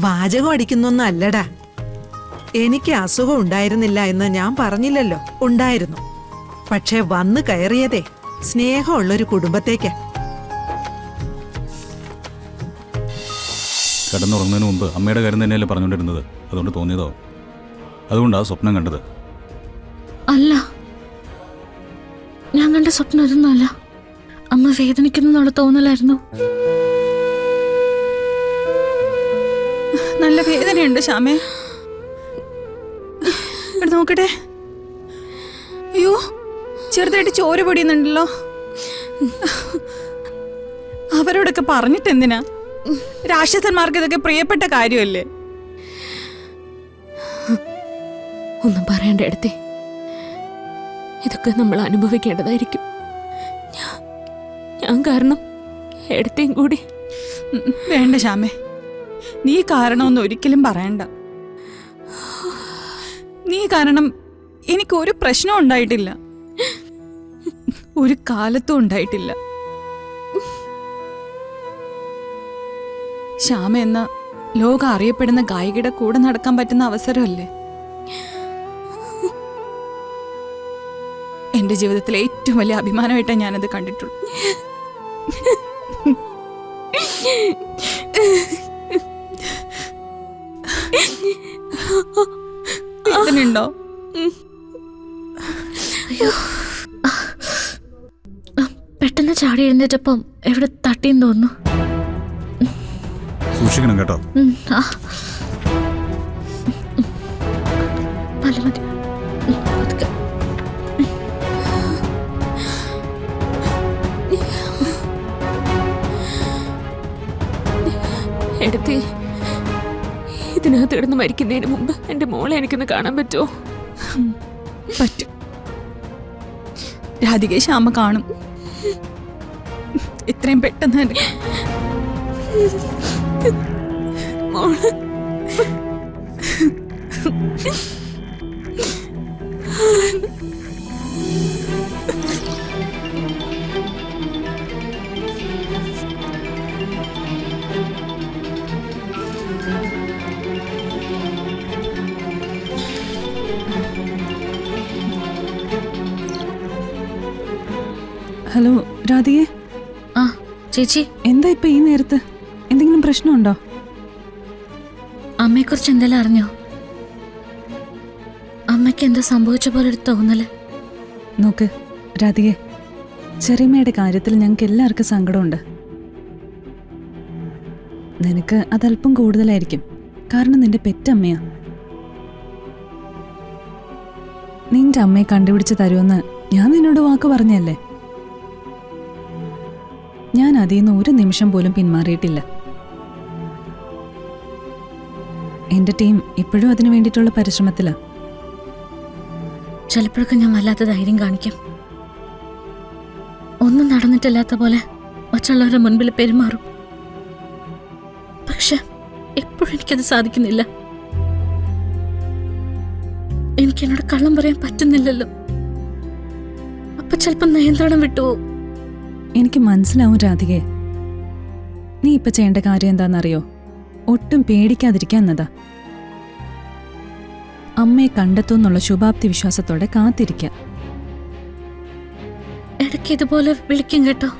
വാചകം അടിക്കുന്നൊന്നും അല്ലടാ. എനിക്ക് അസുഖം ഉണ്ടായിരുന്നില്ല എന്ന് ഞാൻ പറഞ്ഞില്ലല്ലോ. ഉണ്ടായിരുന്നു. പക്ഷെ വന്നു കയറിയതേ സ്നേഹമുള്ളൊരു കുടുംബത്തേക്കാ. കിടന്നുറങ്ങുന്നതിന് മുമ്പ് അമ്മയുടെ കാര്യം തന്നെയല്ലേ പറഞ്ഞുകൊണ്ടിരുന്നത്. അതുകൊണ്ട് തോന്നിയതോ? അതുകൊണ്ടാ സ്വപ്നം കണ്ടത്? അല്ല, ഞാൻ കണ്ട സ്വപ്നം ഇതൊന്നുമല്ല. അമ്മ വേദനിക്കുന്നുള്ള തോന്നലായിരുന്നു. നല്ല വേദനയുണ്ട് ശ്യാമേ. ഇവിടെ നോക്കട്ടെ. അയ്യോ, ചെറുതായിട്ട് ചോര പൊടിയുന്നുണ്ടല്ലോ. അവരോടൊക്കെ പറഞ്ഞിട്ട് എന്തിനാ? രാക്ഷസന്മാർക്ക് ഇതൊക്കെ പ്രിയപ്പെട്ട കാര്യമല്ലേ? ഒന്നും പറയണ്ട എടുത്തേ, ഇതൊക്കെ നമ്മൾ അനുഭവിക്കേണ്ടതായിരിക്കും. ഞാൻ കാരണം എടുത്തേം കൂടി. വേണ്ട ശ്യാമേ, നീ കാരണമൊന്നും ഒരിക്കലും പറയണ്ട. നീ കാരണം എനിക്കൊരു പ്രശ്നവും ഉണ്ടായിട്ടില്ല, ഒരു കാലത്തും ഉണ്ടായിട്ടില്ല. ശ്യാമ എന്ന ലോകം അറിയപ്പെടുന്ന ഗായികയുടെ കൂടെ നടക്കാൻ പറ്റുന്ന അവസരമല്ലേ എന്റെ ജീവിതത്തിലെ ഏറ്റവും വലിയ അഭിമാനമായിട്ടേ ഞാനത് കണ്ടിട്ടുള്ളൂ. വേദനയുണ്ടോ? പെട്ടെന്ന് ചാടി എഴുന്നേറ്റപ്പം എവിടെ തട്ടിയെന്ന് തോന്നുന്നു. സൂക്ഷിക്കണം കേട്ടോ. മതി മതി. എടുത്തേ, ഇതിനകത്ത് കിടന്ന് മരിക്കുന്നതിന് മുമ്പ് എന്റെ മോളെ എനിക്കൊന്ന് കാണാൻ പറ്റുമോ? പറ്റും. രാധിക ശ്യാമ കാണും. ഇത്രയും പെട്ടെന്ന് തന്നെ. ഹലോ രാധികേ. ആ ചേച്ചി, എന്താ ഇപ്പൊ ഈ നേരത്ത്? എന്തെങ്കിലും പ്രശ്നമുണ്ടോ? അമ്മയെക്കുറിച്ച് എന്തെല്ലാം അറിഞ്ഞോ? അമ്മയ്ക്ക് എന്താ സംഭവിച്ച പോലെ ഒരു തോന്നല്. നോക്ക് രാധികേ, ചെറിയമ്മയുടെ കാര്യത്തിൽ ഞങ്ങൾക്ക് എല്ലാവർക്കും സങ്കടമുണ്ട്. നിനക്ക് അതല്പം കൂടുതലായിരിക്കും, കാരണം നിന്റെ പെറ്റമ്മയാ. നിന്റെ അമ്മയെ കണ്ടുപിടിച്ച് തരുമെന്ന് ഞാൻ നിന്നോട് വാക്ക് പറഞ്ഞല്ലേ. ഞാൻ അതിൽ നിന്ന് ഒരു നിമിഷം പോലും പിന്മാറിയിട്ടില്ല. എന്റെ ടീം ഇപ്പോഴും അതിനു വേണ്ടിയിട്ടുള്ള പരിശ്രമത്തിലാ. ചിലപ്പോഴൊക്കെ ഞാൻ വല്ലാത്ത ധൈര്യം കാണിക്കും. ഒന്നും നടന്നിട്ടില്ലാത്ത പോലെ മറ്റുള്ളവരുടെ മുൻപിൽ പെരുമാറും. പക്ഷെ എപ്പോഴും എനിക്കത് സാധിക്കുന്നില്ല. എനിക്ക് എന്നോട് കള്ളം പറയാൻ പറ്റുന്നില്ലല്ലോ. അപ്പൊ ചിലപ്പോ നിയന്ത്രണം വിട്ടുപോകും. എനിക്ക് മനസ്സിലാവും രാധികേ. നീ ഇപ്പൊ ചെയ്യേണ്ട കാര്യം എന്താണെന്നറിയോ? ഒട്ടും പേടിക്കാതിരിക്കാന്നതാ. അമ്മയെ കണ്ടെത്തുന്നുള്ള ശുഭാപ്തി വിശ്വാസത്തോടെ കാത്തിരിക്കാം. ഇടയ്ക്ക് ഇതുപോലെ വിളിക്കും കേട്ടോ.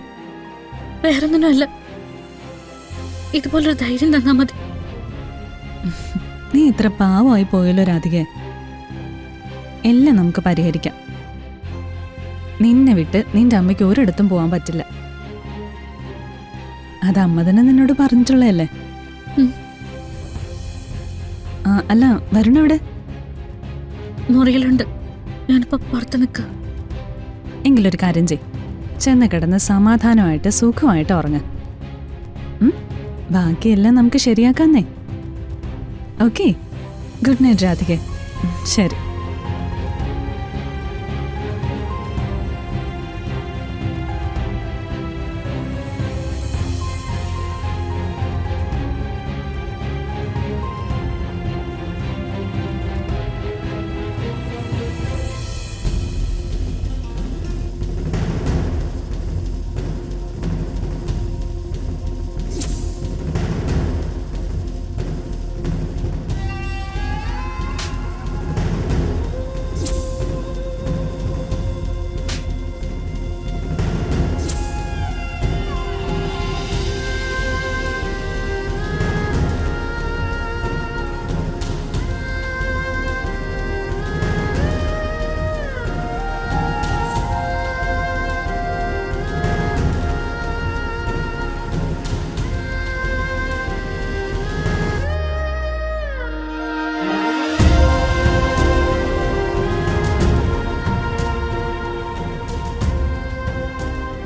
വേറൊന്നിനുമല്ല, ഇതുപോലൊരു ധൈര്യം തന്നാ മതി. നീ ഇത്ര പാവമായി പോയല്ലോ രാധികേ. എല്ലാം നമുക്ക് പരിഹരിക്കാം. നിന്നെ വിട്ട് നിന്റെ അമ്മയ്ക്ക് ഒരിടത്തും പോകാൻ പറ്റില്ല. അത് അമ്മ തന്നെ നിന്നോട് പറഞ്ഞിട്ടുള്ളതല്ലേ. അല്ല, വരുണെവിടെ? മുറിയിലുണ്ട്. ഞാനിപ്പോ പുറത്ത് നിൽക്ക. എങ്കിലൊരു കാര്യം ചെയ്, ചെന്ന് കിടന്ന് സമാധാനമായിട്ട് സുഖമായിട്ട് ഉറങ്ങ. ബാക്കിയെല്ലാം നമുക്ക് ശരിയാക്കാന്നേ. ഓക്കെ, ഗുഡ് നൈറ്റ് രാധികേ. ശരി.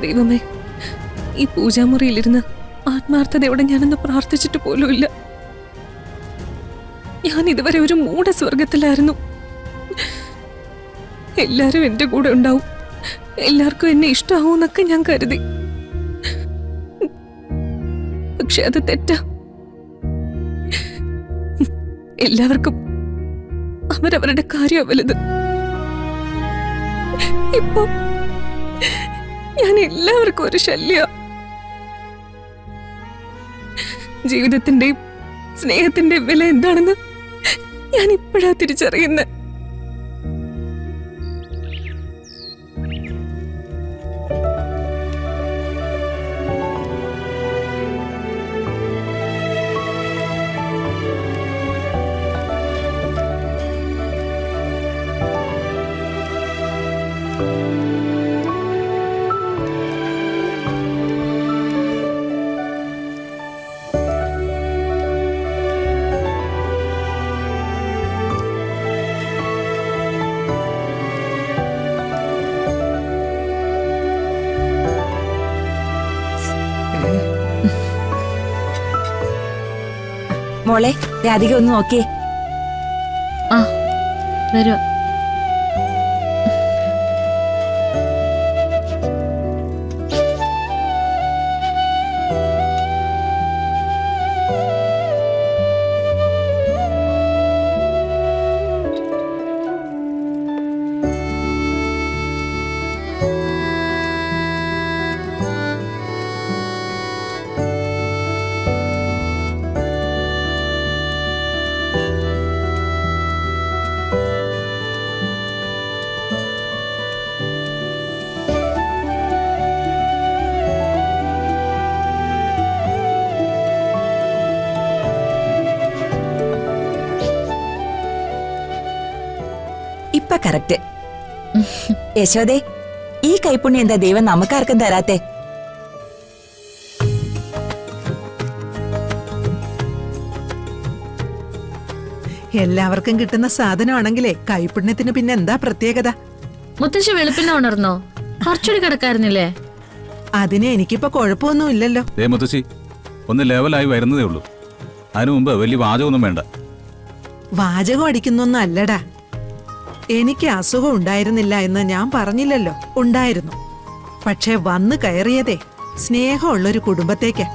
ദൈവമേ, ഈ പൂജാമുറിയിലിരുന്ന് ആത്മാർത്ഥതയോടെ ഞാനൊന്ന് പ്രാർത്ഥിച്ചിട്ട് പോലുമില്ല. ഞാൻ ഇതുവരെ ഒരു മൂഢസ്വർഗത്തിലായിരുന്നു. എല്ലാരും എന്റെ കൂടെ ഉണ്ടാവും, എല്ലാവർക്കും എന്നെ ഇഷ്ടമാവൂന്നൊക്കെ ഞാൻ കരുതി. പക്ഷെ അത് തെറ്റാ. എല്ലാവർക്കും അവരവരുടെ കാര്യം വലുത്. ഇപ്പൊ ഞാൻ എല്ലാവർക്കും ഒരു ശല്യ. ജീവിതത്തിന്റെയും സ്നേഹത്തിന്റെയും വില എന്താണെന്ന് ഞാൻ ഇപ്പോഴാ തിരിച്ചറിയുന്നത്. മോളെ, രാധിക ഒന്ന് നോക്കിയേ. ആ വരുവാ. ഇപ്പൊ കറക്റ്റ്. യശോദേ, ഈ കൈപ്പുണ്യം എന്താ ദൈവം നമുക്കാർക്കും തരാത്തെ? എല്ലാവർക്കും കിട്ടുന്ന സാധനമാണെങ്കിലേ കൈപുണ്യത്തിന് പിന്നെ എന്താ പ്രത്യേകത? മുത്തശ്ശി വെളുപ്പിനെ ഉണർന്നോ? കുറച്ചുകൂടി കിടക്കായിരുന്നില്ലേ? അതിന് എനിക്കിപ്പോ കുഴപ്പമൊന്നും ഇല്ലല്ലോ. ദേ മുത്തശ്ശി, ഒന്ന് ലെവലായി വരുന്നതേ ഉള്ളൂ. അതിനു മുമ്പ് വലിയ വാചകമൊന്നും വേണ്ട. വാചകം അടിക്കുന്നൊന്നും അല്ലടാ. എനിക്ക് അസുഖം ഉണ്ടായിരുന്നില്ല എന്ന് ഞാൻ പറഞ്ഞില്ലല്ലോ. ഉണ്ടായിരുന്നു. പക്ഷെ വന്ന് കയറിയതേ സ്നേഹമുള്ളൊരു കുടുംബത്തേക്ക്.